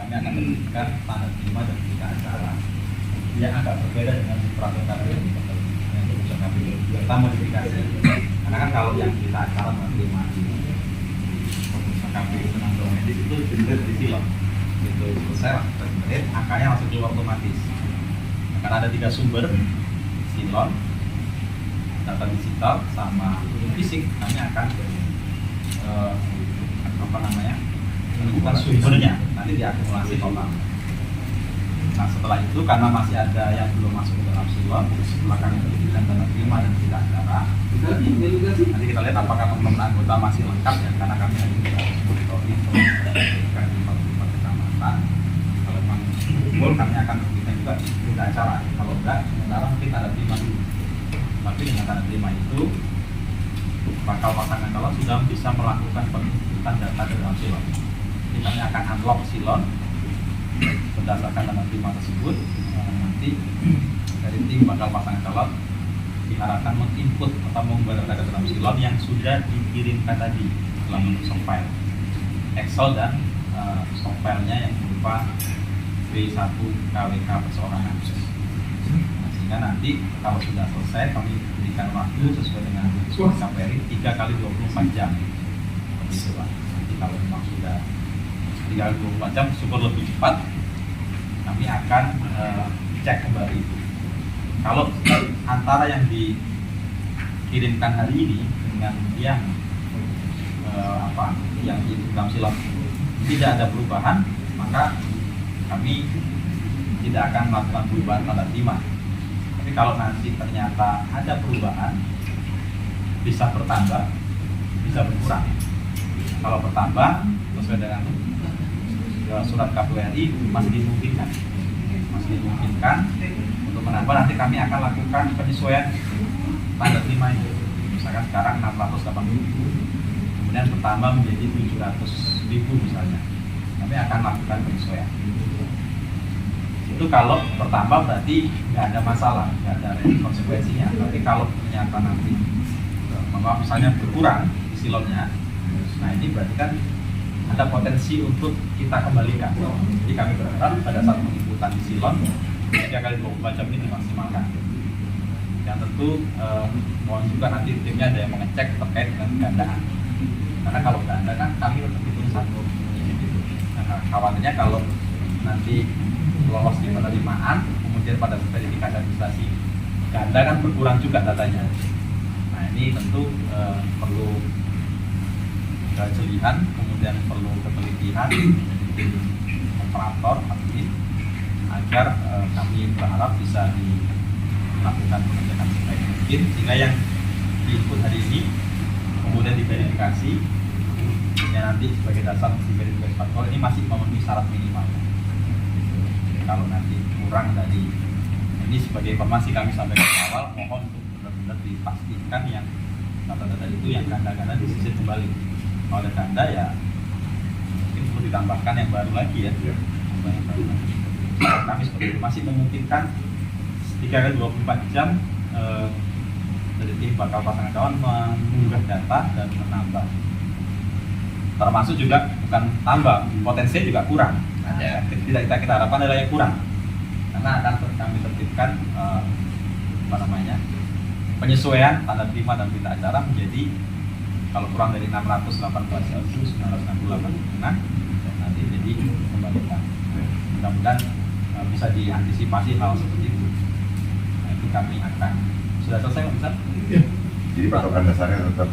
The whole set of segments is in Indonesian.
kami akan memberikan tanda terima dan berita acara yang agak berbeda dengan peraturan KPU yang keputusan KPU. Kita modifikasi karena kan kalau yang berita acara menerima di keputusan KPU tentang domestik itu generate di silon gitu, selesai generate angkanya langsung keluar otomatis. Karena ada 3 sumber, silon, data digital sama fisik, kami akan menentukan sumbernya nanti diakumulasi total. Nah setelah itu karena masih ada yang belum masuk ke dalam silon, setelah kami berikan tanda terima dan berita acara, nanti kita lihat apakah teman-teman anggota masih lengkap ya, karena kami lagi monitoring di 44 kecamatan. Kalau memang kumpul kami akan berikan juga berita acara. Kalau enggak, sementara mungkin tanda terima dulu. Tapi dengan tanda terima itu bakal pasangan calon sudah bisa melakukan penginputan data ke dalam silon. Jadi kami akan unlock silon berdasarkan tanda terima tersebut. Nanti dari tim bakal pasangan calon diharapkan menginput atau mengunggah data ke dalam silon yang sudah dikirimkan tadi dalam bentuk soft file Excel dan soft filenya yang berupa B1 KWK perseorangan. Sehingga nanti kalau sudah selesai kami berikan waktu sesuai dengan KPRI 3 kali 24 jam. Begitu Pak. Nanti kalau memang sudah 3 kali 24 jam syukur lebih cepat, kami akan cek kembali. Kalau antara yang dikirimkan hari ini dengan yang yang di dalam silon tidak ada perubahan, maka kami tidak akan melakukan perubahan tanda terima. Tapi kalau nanti ternyata ada perubahan, bisa bertambah, bisa berkurang. Kalau bertambah sesuai dengan surat KPRI masih dimungkinkan untuk menambah. Nanti kami akan lakukan penyesuaian tanda terima itu. Misalkan sekarang 680.000, kemudian bertambah menjadi 700.000 misalnya. Kami akan lakukan penyesuaian. Itu kalau bertambah berarti nggak ada masalah, nggak ada konsekuensinya. Tapi kalau ternyata nanti misalnya berkurang di silonnya, nah ini berarti kan ada potensi untuk kita kembalikan. Jadi kami berharap pada saat penginputan di silon 3 kali 24 jam ini dimaksimalkan. Yang tentu mohon juga nanti timnya ada yang mengecek terkait dengan gandaan. Karena kalau ganda kan kami tetap hitung satu. Nah, khawatirnya kalau nanti lolos di penerimaan, kemudian pada verifikasi administrasi ganda kan berkurang juga datanya. Nah ini tentu perlu kejelian, kemudian perlu ketelitian dari operator admin agar kami berharap bisa dilakukan pengecekan sebaik mungkin sehingga yang diinput hari ini kemudian diverifikasi ya nanti sebagai dasar diverifikasi parpol ini masih memenuhi syarat minimal. Kalau nanti kurang dari ini sebagai informasi kami sampaikan di awal, mohon untuk benar-benar dipastikan yang data-data itu yang ganda-ganda disisir kembali. Kalau ada ganda ya mungkin perlu ditambahkan yang baru lagi ya. Kami seperti itu masih memungkinkan 3 kali 24 jam dari tim bakal pasangan calon mengunggah data dan menambah. Termasuk juga bukan tambah, potensinya juga kurang. Ya, tidak kita harapkan adalah yang kurang, karena akan kami tertibkan penyesuaian tanda terima dan berita acara menjadi kalau kurang dari 618.968 nanti jadi kembalikan. Mudah-mudahan bisa diantisipasi hal seperti itu. Nah, itu kami akan sudah selesai Pak Ustaz? Ya. Jadi patokan dasarnya tetap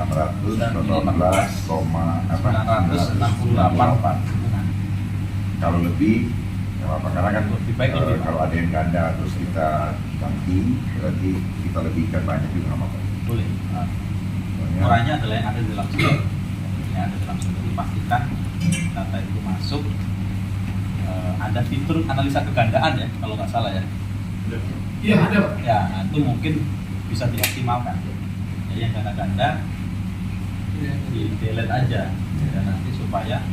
618,968. Kalau lebih ya apa, karena kan lebih baik kalau ada yang ganda terus kita ganti berarti kita lebihkan banyak juga nggak apa-apa. Boleh. Orangnya adalah yang ada di dalam silon. Yang ada di dalam silon dipastikan data itu masuk. Ada fitur analisa kegandaan ya kalau nggak salah ya. Iya ada. Ya itu mungkin bisa dioptimalkan. Jadi yang ganda-ganda di delete aja dan nanti supaya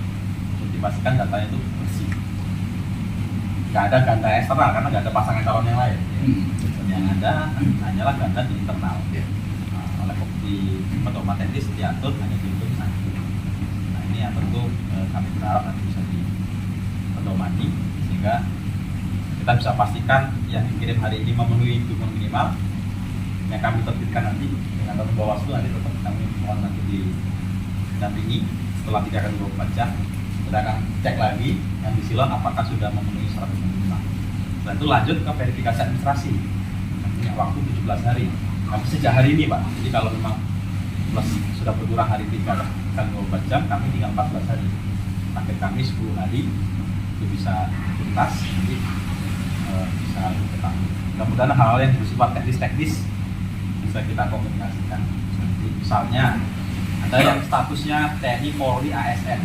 dipastikan datanya itu bersih. Nggak ada ganda eksternal karena nggak ada pasangan calon yang lain. Yang ada hanyalah ganda di internal. Oleh di otomatis diatur hanya di itu. Nah ini ini yang tentu kami berharap nanti bisa dipedomani sehingga kita bisa pastikan yang dikirim hari ini memenuhi dokumen minimal yang kami terbitkan nanti dengan teman Bawaslu. Nanti tetap kami mohon nanti didampingi setelah 3x24 jam kita akan cek lagi yang di silon apakah sudah memenuhi syarat dokumen minimal. Setelah itu lanjut ke verifikasi administrasi yang punya waktu 17 hari. Kami sejak hari ini Pak, jadi kalau memang plus sudah berkurang hari 3x24 jam, kami tinggal 14 hari. Akhir kami 10 hari itu bisa tuntas, jadi bisa ketahui. Mudah-mudahan hal-hal yang bersifat teknis bisa kita komunikasikan. Misalnya ada yang statusnya TNI, Polri, ASN,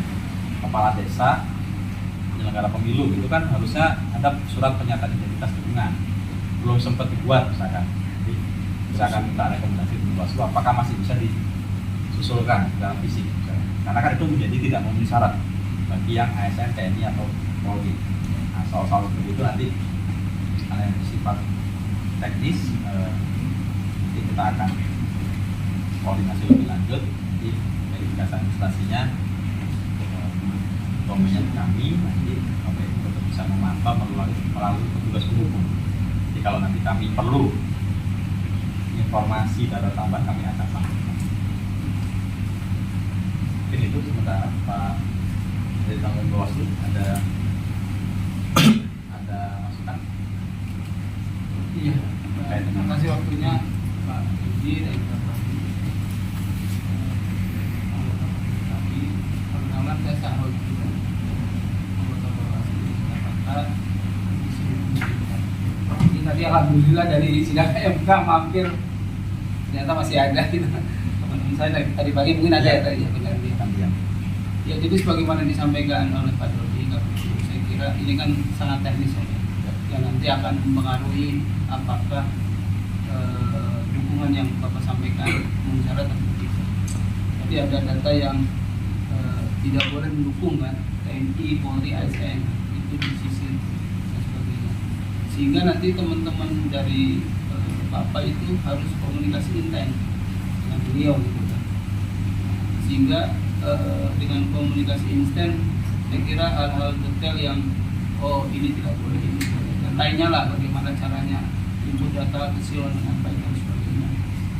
kepala desa, penyelenggara pemilu, itu kan harusnya ada surat pernyataan identitas dukungan. Belum sempat dibuat misalkan. Jadi misalkan kita rekomendasi di Bawaslu, apakah masih bisa disusulkan dalam fisik? Karena kan itu menjadi tidak memenuhi syarat bagi yang ASN, TNI atau Polri. Nah, soal-soal begitu nanti hal yang bersifat teknis nanti kita akan koordinasi lebih lanjut. Nanti verifikasi administrasinya domainnya kami, nanti kami untuk bisa memantau melalui petugas penghubung. Jadi kalau nanti kami perlu informasi data tambahan, kami akan sampaikan. Mungkin itu sementara Pak dari tanggung Bawaslu ada masukan. Iya, terima kasih waktunya Pak Yudi dan Pak Prasetyo. Tapi pertama saya salut juga anggota Bawaslu mendapatkan ini tadi alhamdulillah dari sidang MK mampir ternyata masih ada gitu. Teman-teman saya tadi pagi mungkin ada ya tadi ya benar ya. Ya jadi sebagaimana disampaikan oleh Pak Dodi, saya kira ini kan sangat teknis yang nanti akan mempengaruhi apakah dukungan yang Bapak sampaikan memenuhi atau tidak. Tapi ada data yang tidak boleh mendukung kan, TNI, Polri, ASN itu disisir dan sebagainya. Sehingga nanti teman-teman dari Bapak itu harus komunikasi intens dengan beliau gitu kan. Sehingga dengan komunikasi instan, saya kira hal-hal detail yang ini tidak boleh, ini boleh, dan lainnya lah bagaimana caranya input data ke silon dengan baik dan sebagainya.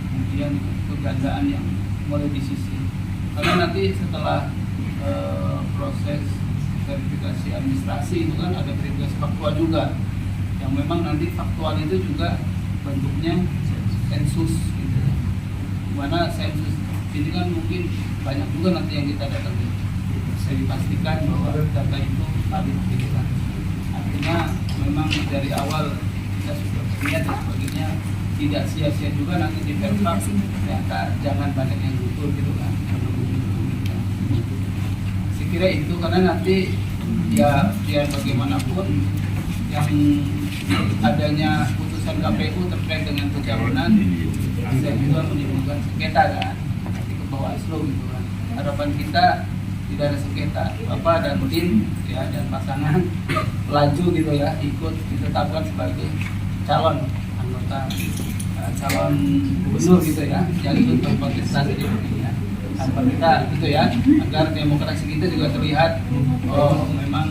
Kemudian kegandaan yang mulai disisir, karena nanti setelah proses verifikasi administrasi itu kan ada verifikasi faktual juga, yang memang nanti faktual itu juga bentuknya sensus gitu. Dimana sensus ini kan mungkin banyak juga nanti yang kita datangi. Saya dipastikan bahwa data itu valid gitu kan. Artinya memang dari awal kita sudah lihat dan sebagainya, tidak sia-sia juga nanti di verify ternyata jangan banyak yang gugur gitu kan. Saya kira itu karena nanti ya biar bagaimanapun yang adanya putusan KPU terkait dengan pencalonan saya juga menimbulkan sengketa kan nanti ke Bawaslu gitu kan. Harapan kita tidak ada sengketa, Bapak dan tim ya dan pasangan melaju gitu ya, ikut ditetapkan sebagai calon anggota calon gubernur gitu ya, yang ikut berkontestasi di pemilihan. Harapan kita gitu ya, agar demokrasi kita juga terlihat memang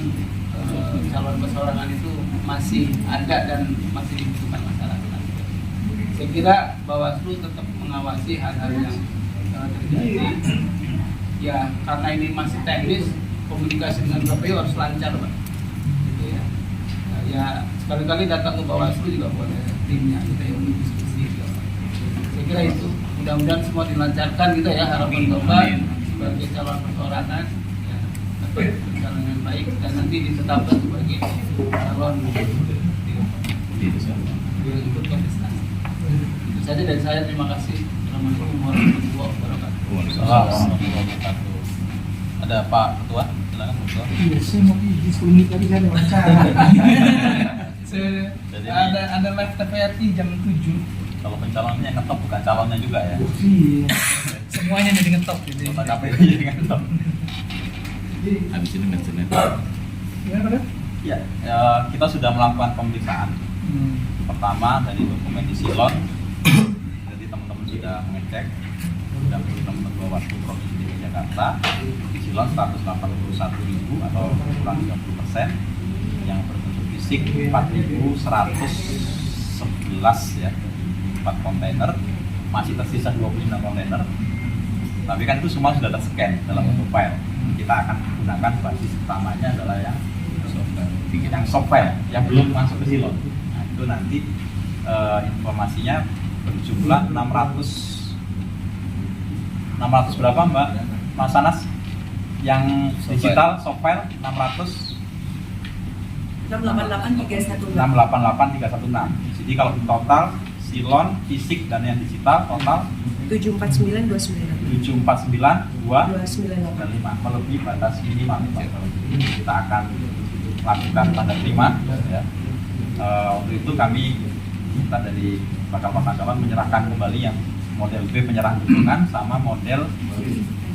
calon perseorangan itu masih ada dan masih dibutuhkan masyarakat. Saya kira Bawaslu tetap mengawasi hal-hal yang terjadi. Ya karena ini masih teknis, komunikasi dengan KPU harus lancar, Pak. Gitu ya. Ya sekali-kali datang ke Bawaslu juga boleh timnya kita yang diskusi. Gitu. Saya kira itu. Mudah-mudahan semua dilancarkan gitu ya, harapan Bapak sebagai calon perseorangan ya, berjalan dengan baik dan nanti ditetapkan sebagai calon di ikut kontestasi. Itu saja dari saya, terima kasih. Assalamualaikum warahmatullahi wabarakatuh. Waalaikumsalam. Ada Pak Ketua, silakan Pak Ketua. Iya, saya mau di 10 menit lagi saya wawancara. Ada live TVRI jam 7. Kalau pencalonnya ngetop bukan calonnya juga ya. Iya. Semuanya jadi ngetop gitu. Kota KPU jadi ngetop. Habis ini ngejenet. Gimana Pak? Ya, kita sudah melakukan pemeriksaan. Pertama dari dokumen di silon. Jadi teman-teman sudah mengecek, sudah teman-teman Bawaslu Provinsi DKI Jakarta. Di silon 181.000 atau kurang 30%, yang berbentuk fisik 4.111 ya, 4 kontainer, masih tersisa 25 kontainer. Tapi kan itu semua sudah ter-scan dalam bentuk file. Kita akan gunakan basis utamanya adalah yang soft file yang belum masuk ke silon. Nah, itu nanti informasinya berjumlah 600 berapa Mbak Mas Anas? Yang digital soft file 688 316. 688.316. Jadi kalau di total silon, fisik dan yang digital total 749 295. 749.295, melebihi batas minimal. Kita akan lakukan tanda terima ya. Untuk itu kami minta dari bakal pasangan menyerahkan kembali yang model B penyerahan dukungan sama model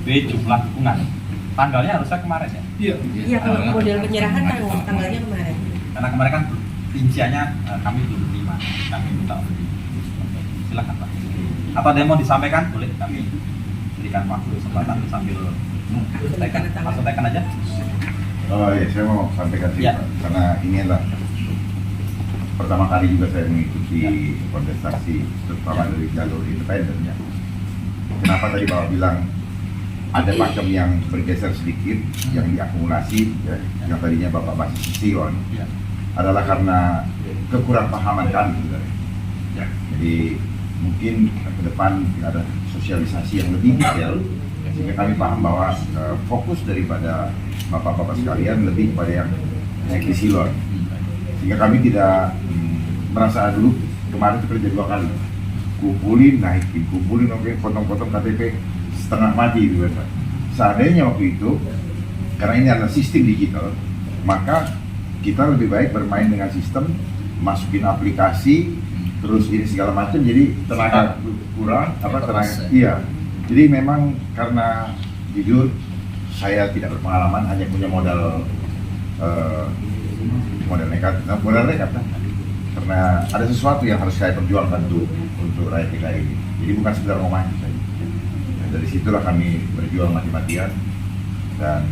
B jumlah dukungan. Tanggalnya harusnya kemarin ya? Iya, kalau model penyerahan tanggalnya kemarin. Karena kemarin kan rinciannya kami belum terima, kami minta untuk silakan Pak. Atau ada yang mau disampaikan boleh, kami berikan waktu kesempatan sambil langsung tekan aja. Oh iya, saya mau sampaikan sih Ya. Pak, karena ini adalah pertama kali juga saya mengikuti kontestasi terutama dari jalur independen ya. Kenapa tadi Bapak bilang ada pakem yang bergeser sedikit, yang diakumulasi ya, yang tadinya Bapak basis silon, Ya. adalah karena kekurang pahaman kami sebenarnya. Ya. Jadi mungkin ke depan ada sosialisasi yang lebih detail sehingga kami paham bahwa fokus daripada bapak-bapak sekalian lebih kepada yang naik di silon, sehingga kami tidak merasa dulu kemarin itu kerja 2 kali, kumpulin naikin, kumpulin oke, potong-potong KTP setengah mati gitu kan. Seandainya waktu itu karena ini adalah sistem digital, maka kita lebih baik bermain dengan sistem, masukin aplikasi, terus ini segala macam, jadi tenaga kurang, tenaga, iya. Jadi memang karena jujur saya tidak berpengalaman, hanya punya modal nekat kan? Karena ada sesuatu yang harus saya perjuangkan untuk rakyat DKI ini. Jadi bukan sekedar mau maju saja. Nah, dari situlah kami berjuang mati-matian dan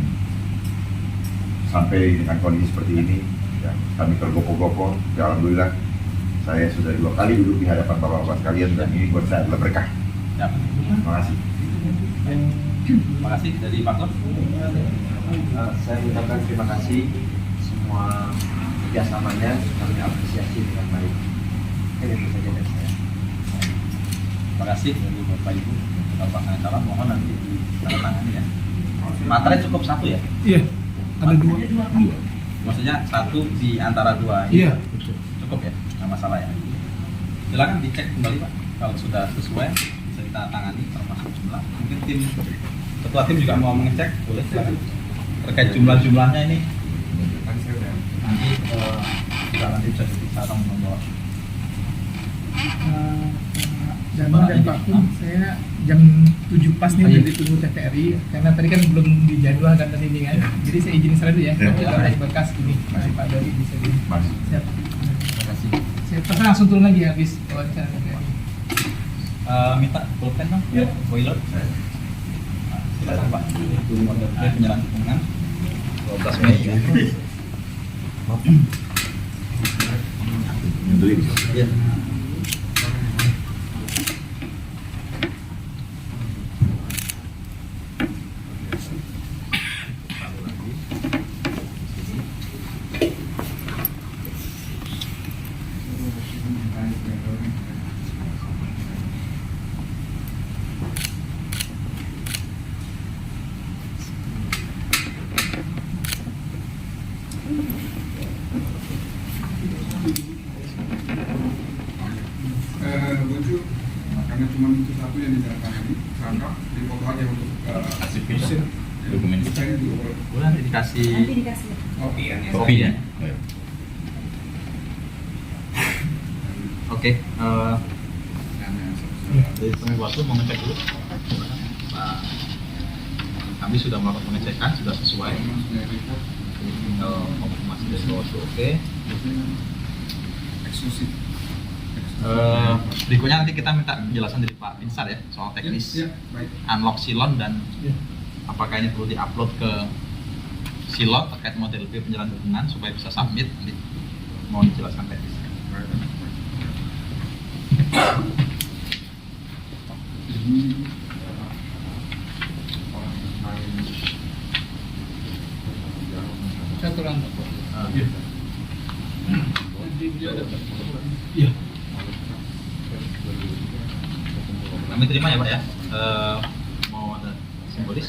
sampai dengan kondisi seperti ini, ya, kami tergopoh-gopoh. Ya, alhamdulillah saya sudah 2 kali duduk di hadapan bapak-bapak sekalian dan ini buat saya adalah berkah. Ya. Terima kasih. Terima kasih dari Pak Tur. Saya mengucapkan terima kasih semua kerjasamanya, kami apresiasi dengan baik. Itu saja dari saya. Terima kasih dari Bapak Ibu. Bapak pasangan calon mohon nanti ditandatangani ya. Materai cukup 1 ya? Iya, ada 2. Maksudnya 1 di antara 2 ini. Iya, betul. Cukup ya, nggak masalah ya. Silakan dicek kembali Pak, kalau sudah sesuai bisa kita tangani termasuk jumlah. Mungkin ketua tim juga mau mengecek, boleh silakan. Terkait jumlah-jumlahnya ini nanti nanti bisa disarankan membawa. Dan Pak Kun, saya jam 7 pas nih udah ditunggu TVRI karena tadi kan belum dijadwalkan tadi ini kan. Jadi saya izin salah dulu ya. Kita harus berkas ini Pak Dari bisa di. Siap. Terima kasih. Saya pasti langsung turun lagi habis wawancara TVRI. Minta pulpen dong, boiler. Nah, silakan Pak. Model penyerahan dukungan 12 Mei. Ya. Lucu karena cuma itu satu yang ditandatangani, rangkap di foto aja untuk Arsipnya, dokumen kita. saya juga Boleh nanti dikasih Nanti dikasih. kopi ya. Kopinya. Oke, dari pengambil waktu mau ngecek dulu. Nah, kami sudah melakukan pengecekan, sudah sesuai. Tinggal konfirmasi dari bawaslu oke. Eksklusif. Berikutnya nanti kita minta penjelasan dari Pak Insar ya soal teknis Ya, baik. unlock silon dan apakah ini perlu diupload ke Silot terkait model B penjelasan dukungan supaya bisa submit. Nanti mohon dijelaskan teknis. Satu lantai. Iya. Kami terima ya Pak ya. Mau ada simbolis?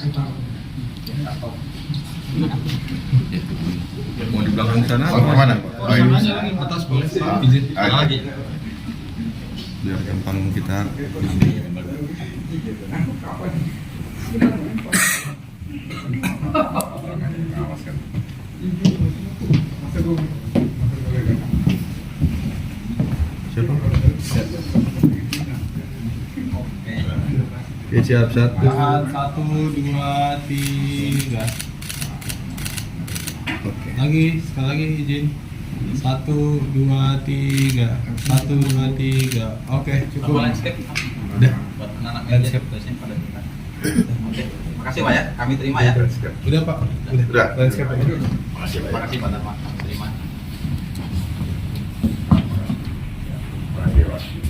Mau di belakang sana Oh, kemana? Oh, ini. atas boleh izin Lagi. biarkan panggung kita di sini. Siapa? Oke, siap. 1, 2, 3. Lagi, sekali lagi izin. 1, 2, 3. 1, 2, 3. Oke, cukup. Landscape. Udah. Buat anak media tulisnya pada kita. Oke, makasih Pak ya. Kami terima ya. Udah, Pak. Udah. Landscape aja. Makasih Pak Dharma. Kami terima. Terima kasih, Pak.